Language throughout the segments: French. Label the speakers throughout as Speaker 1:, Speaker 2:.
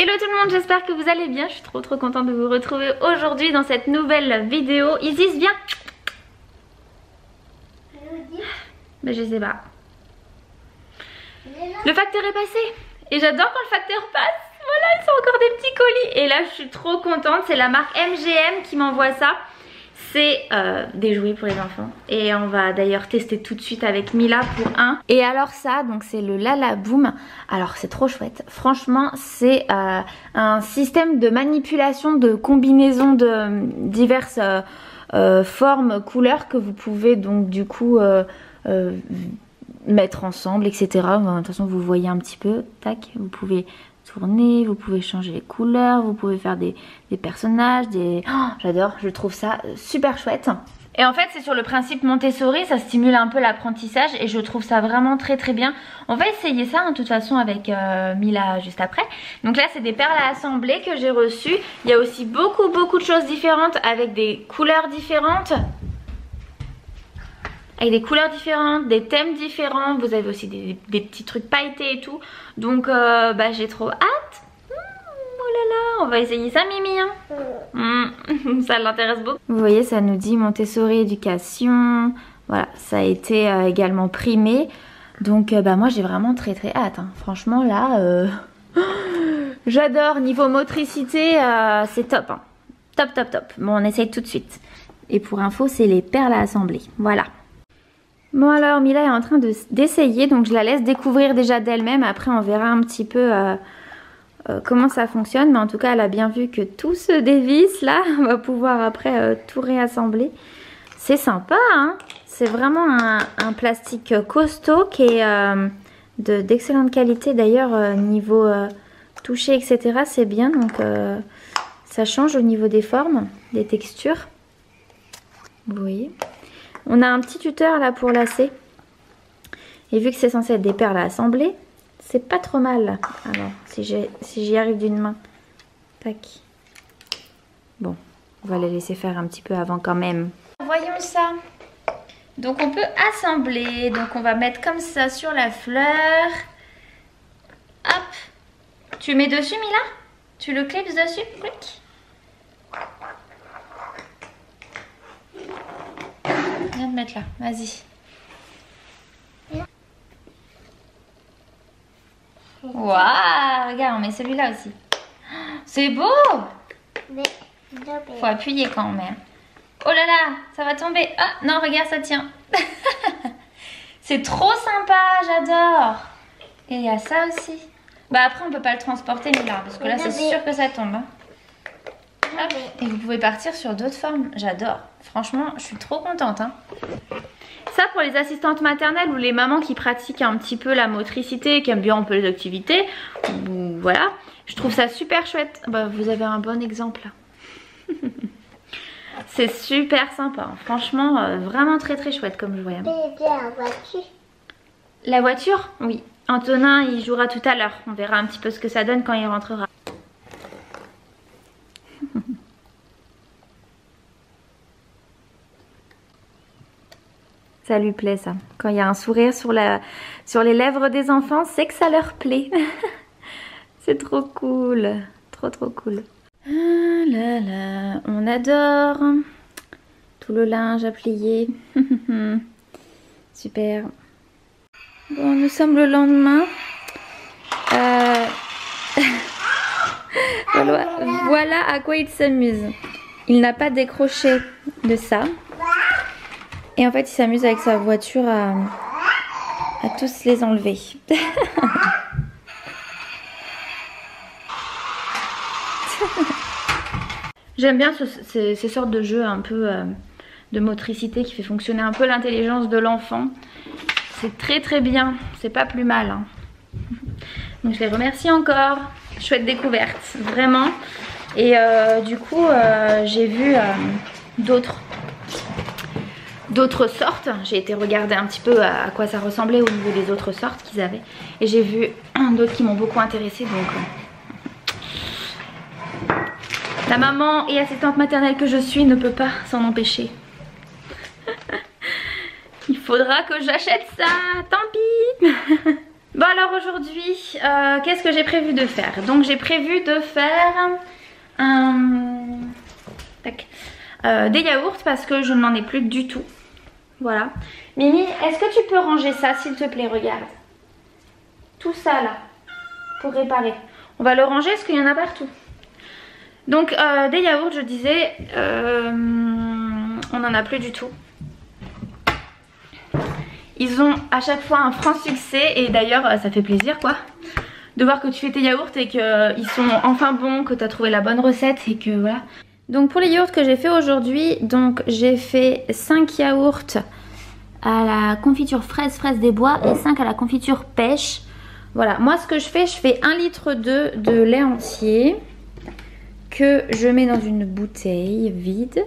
Speaker 1: Hello tout le monde, j'espère que vous allez bien. Je suis trop contente de vous retrouver aujourd'hui dans cette nouvelle vidéo. Isis, viens. Mais je sais pas. Le facteur est passé et j'adore quand le facteur passe. Voilà, ils sont encore des petits colis. Et là je suis trop contente, c'est la marque MGM qui m'envoie ça. C'est des jouets pour les enfants. Et on va d'ailleurs tester tout de suite avec Mila pour un. Et alors ça, donc c'est le Lalaboom. Alors c'est trop chouette. Franchement, c'est un système de manipulation de combinaison de diverses formes, couleurs que vous pouvez donc du coup mettre ensemble, etc. De toute façon, vous voyez un petit peu. Tac, vous pouvez tourner, vous pouvez changer les couleurs, vous pouvez faire des personnages, Oh, j'adore, je trouve ça super chouette. Et en fait c'est sur le principe Montessori, ça stimule un peu l'apprentissage et je trouve ça vraiment très bien. On va essayer ça de toute façon avec Mila juste après. Donc là c'est des perles à assembler que j'ai reçues. Il y a aussi beaucoup de choses différentes avec des couleurs différentes. Avec des couleurs différentes, des thèmes différents. Vous avez aussi des petits trucs pailletés et tout. Donc j'ai trop hâte. Oh là là, on va essayer ça Mimi hein. Ça l'intéresse beaucoup. Vous voyez, ça nous dit Montessori éducation. Voilà, ça a été également primé. Donc moi j'ai vraiment très hâte hein. Franchement là j'adore. Niveau motricité c'est top hein. Top. Bon, on essaye tout de suite. Et pour info, c'est les perles à assembler. Voilà. Bon alors Mila est en train d'essayer, donc je la laisse découvrir déjà d'elle-même. Après on verra un petit peu comment ça fonctionne. Mais en tout cas elle a bien vu que tout se dévisse là. On va pouvoir après tout réassembler. C'est sympa hein. C'est vraiment un plastique costaud qui est d'excellente qualité. D'ailleurs niveau toucher etc. c'est bien. Donc ça change au niveau des formes, des textures. Vous voyez. On a un petit tuteur là pour lasser. Et vu que c'est censé être des perles à assembler, c'est pas trop mal. Alors, si j'y arrive d'une main. Tac. Bon, on va les laisser faire un petit peu avant quand même. Voyons ça. Donc on peut assembler. Donc on va mettre comme ça sur la fleur. Hop. Tu mets dessus Mila? Tu le clips dessus? Clic. Viens de mettre là, vas-y. Waouh, regarde, on met celui-là aussi. C'est beau. Faut appuyer quand même. Oh là là, ça va tomber. Ah non, regarde, ça tient. C'est trop sympa, j'adore. Et il y a ça aussi. Bah après, on peut pas le transporter, mais là, parce que là, c'est sûr que ça tombe. Hein. Et vous pouvez partir sur d'autres formes. J'adore. Franchement, je suis trop contente. Hein. Ça pour les assistantes maternelles ou les mamans qui pratiquent un petit peu la motricité, qui aiment bien un peu les activités. Voilà. Je trouve ça super chouette. Bah, vous avez un bon exemple là. C'est super sympa. Hein. Franchement, vraiment très chouette comme jouet. Hein.
Speaker 2: La voiture.
Speaker 1: La voiture? Oui. Antonin, il jouera tout à l'heure. On verra un petit peu ce que ça donne quand il rentrera. Ça lui plaît ça. Quand il y a un sourire sur les lèvres des enfants, c'est que ça leur plaît. C'est trop cool. Trop cool. Ah là là, on adore. Tout le linge à plier. Super. Bon, nous sommes le lendemain. Voilà à quoi il s'amuse. Il n'a pas décroché de ça. Et en fait, il s'amuse avec sa voiture à tous les enlever. J'aime bien ces sortes de jeux un peu de motricité qui fait fonctionner un peu l'intelligence de l'enfant. C'est très bien, c'est pas plus mal. Hein. Donc je les remercie encore. Chouette découverte, vraiment. Et du coup, j'ai vu d'autres sortes. J'ai été regarder un petit peu à quoi ça ressemblait au niveau des autres sortes qu'ils avaient. Et j'ai vu d'autres qui m'ont beaucoup intéressée. Donc la maman et assistante maternelle que je suis ne peut pas s'en empêcher. Il faudra que j'achète ça, tant pis. Bon alors aujourd'hui, qu'est-ce que j'ai prévu de faire? Donc j'ai prévu de faire des yaourts parce que je n'en ai plus du tout. Voilà. Mimi, est-ce que tu peux ranger ça s'il te plaît? Regarde. Tout ça là, pour réparer. On va le ranger parce qu'il y en a partout. Donc des yaourts, je disais, on n'en a plus du tout. Ils ont à chaque fois un franc succès et d'ailleurs ça fait plaisir quoi. De voir que tu fais tes yaourts et qu'ils sont enfin bons, que tu as trouvé la bonne recette et que voilà. Donc pour les yaourts que j'ai fait aujourd'hui, donc j'ai fait 5 yaourts à la confiture fraise des bois et 5 à la confiture pêche. Voilà, moi ce que je fais 1,2 litre de lait entier que je mets dans une bouteille vide.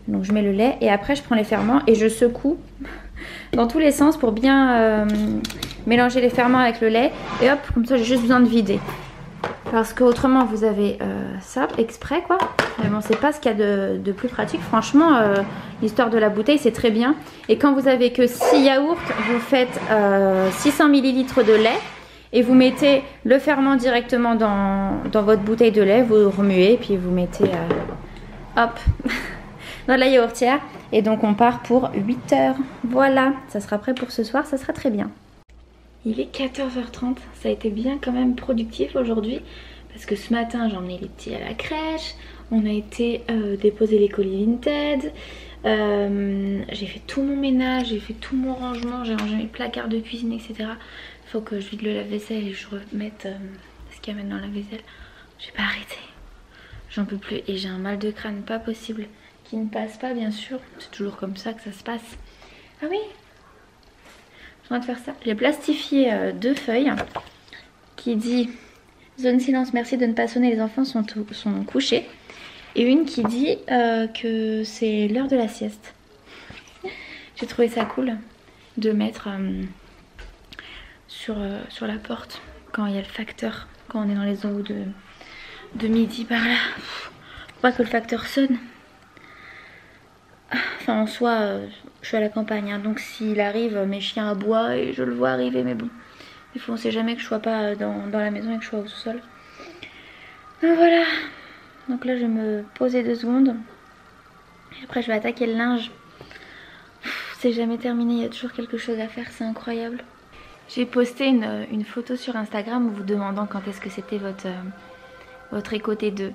Speaker 1: Donc je mets le lait et après je prends les ferments et je secoue dans tous les sens pour bien mélanger les ferments avec le lait. Et hop, comme ça j'ai juste besoin de vider. Parce que autrement vous avez ça exprès quoi. Mais bon, c'est pas ce qu'il y a de plus pratique. Franchement, l'histoire de la bouteille c'est très bien. Et quand vous avez que 6 yaourts, vous faites 600 ml de lait. Et vous mettez le ferment directement dans votre bouteille de lait. Vous remuez et puis vous mettez hop dans la yaourtière. Et donc on part pour 8 heures. Voilà, ça sera prêt pour ce soir, ça sera très bien. Il est 14h30, ça a été bien quand même productif aujourd'hui. Parce que ce matin j'ai emmené les petits à la crèche. On a été déposer les colis Vinted. J'ai fait tout mon ménage, j'ai fait tout mon rangement. J'ai rangé mes placards de cuisine, etc. Faut que je vide le lave-vaisselle et je remette ce qu'il y a maintenant dans la vaisselle. J'ai pas arrêté. J'en peux plus et j'ai un mal de crâne pas possible qui ne passe pas bien sûr. C'est toujours comme ça que ça se passe. Ah oui, je viens de faire ça. J'ai plastifié 2 feuilles qui dit zone silence, merci de ne pas sonner, les enfants sont couchés. Et une qui dit que c'est l'heure de la sieste. J'ai trouvé ça cool de mettre sur la porte quand il y a le facteur, quand on est dans les eaux de midi par là. Faut pas que le facteur sonne. Enfin en soi je suis à la campagne hein, donc s'il arrive mes chiens aboient et je le vois arriver, mais bon des fois on sait jamais que je sois pas dans la maison et que je sois au sous-sol. Donc voilà, donc là je vais me poser 2 secondes et après je vais attaquer le linge. C'est jamais terminé, il y a toujours quelque chose à faire, c'est incroyable. J'ai posté une photo sur Instagram vous demandant quand est-ce que c'était votre écoté 2.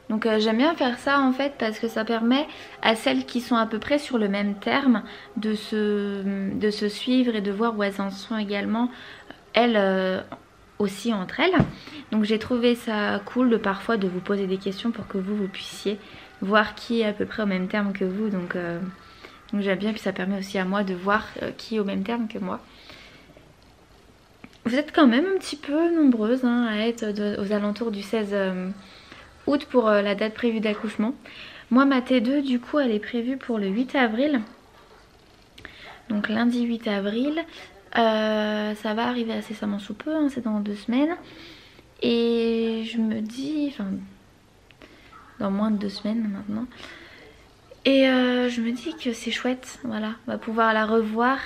Speaker 1: Donc j'aime bien faire ça en fait parce que ça permet à celles qui sont à peu près sur le même terme de se suivre et de voir où elles en sont également, elles aussi entre elles. Donc j'ai trouvé ça cool de parfois de vous poser des questions pour que vous puissiez voir qui est à peu près au même terme que vous. Donc j'aime bien, puis ça permet aussi à moi de voir qui est au même terme que moi. Vous êtes quand même un petit peu nombreuses hein, à être aux alentours du 16 août pour la date prévue d'accouchement. Moi ma T2 du coup elle est prévue pour le 8 avril. Donc lundi 8 avril. Ça va arriver incessamment sous peu, hein, c'est dans 2 semaines. Et je me dis, enfin dans moins de 2 semaines maintenant. Et je me dis que c'est chouette, voilà, on va pouvoir la revoir.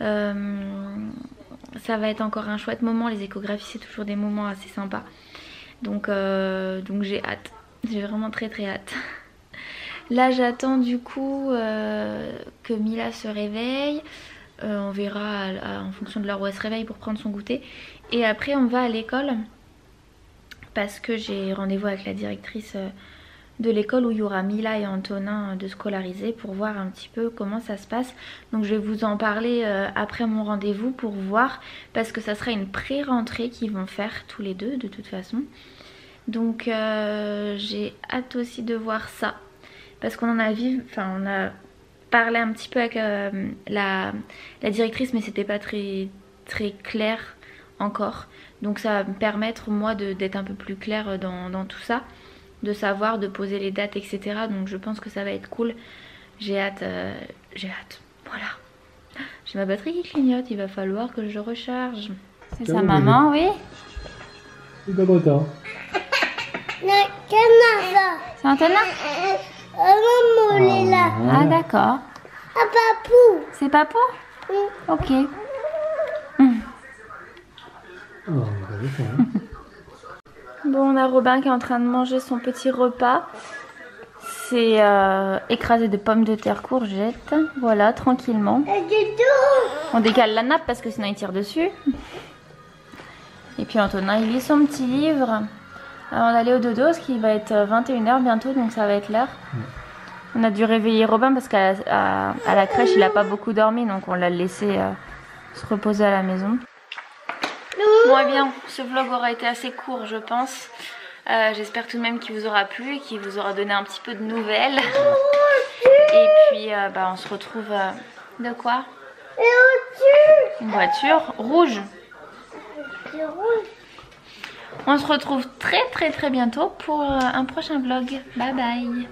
Speaker 1: Ça va être encore un chouette moment, les échographies c'est toujours des moments assez sympas. Donc j'ai hâte, j'ai vraiment très hâte. Là j'attends du coup que Mila se réveille. On verra en fonction de l'heure où elle se réveille pour prendre son goûter. Et après on va à l'école parce que j'ai rendez-vous avec la directrice de l'école où il y aura Mila et Antonin de scolariser pour voir un petit peu comment ça se passe. Donc je vais vous en parler après mon rendez-vous pour voir parce que ça sera une pré-rentrée qu'ils vont faire tous les deux de toute façon. Donc j'ai hâte aussi de voir ça parce qu'on en a vu, enfin on a parlé un petit peu avec la directrice mais c'était pas très clair encore. Donc ça va me permettre moi d'être un peu plus claire dans tout ça, de savoir, de poser les dates etc. Donc je pense que ça va être cool. J'ai hâte, voilà. J'ai ma batterie qui clignote, il va falloir que je recharge. C'est sa maman, oui.
Speaker 2: C'est pas content.
Speaker 1: C'est Antonin.
Speaker 3: Maman, elle est là.
Speaker 1: Ah d'accord.
Speaker 3: Ah, Papou.
Speaker 1: C'est Papou?
Speaker 3: Oui.
Speaker 1: Ok.
Speaker 2: Oh, il va le faire, hein.
Speaker 1: Bon, on a Robin qui est en train de manger son petit repas. C'est écrasé de pommes de terre, courgettes. Voilà, tranquillement. On décale la nappe parce que sinon il tire dessus. Et puis Antonin, il lit son petit livre avant d'aller au dodo, ce qui va être 21 h bientôt, donc ça va être l'heure. On a dû réveiller Robin parce qu'à la crèche, il n'a pas beaucoup dormi, donc on l'a laissé se reposer à la maison. Bon, eh bien, ce vlog aura été assez court, je pense. J'espère tout de même qu'il vous aura plu et qu'il vous aura donné un petit peu de nouvelles. Et puis, on se retrouve... de quoi? Une voiture rouge. On se retrouve très bientôt pour un prochain vlog. Bye bye.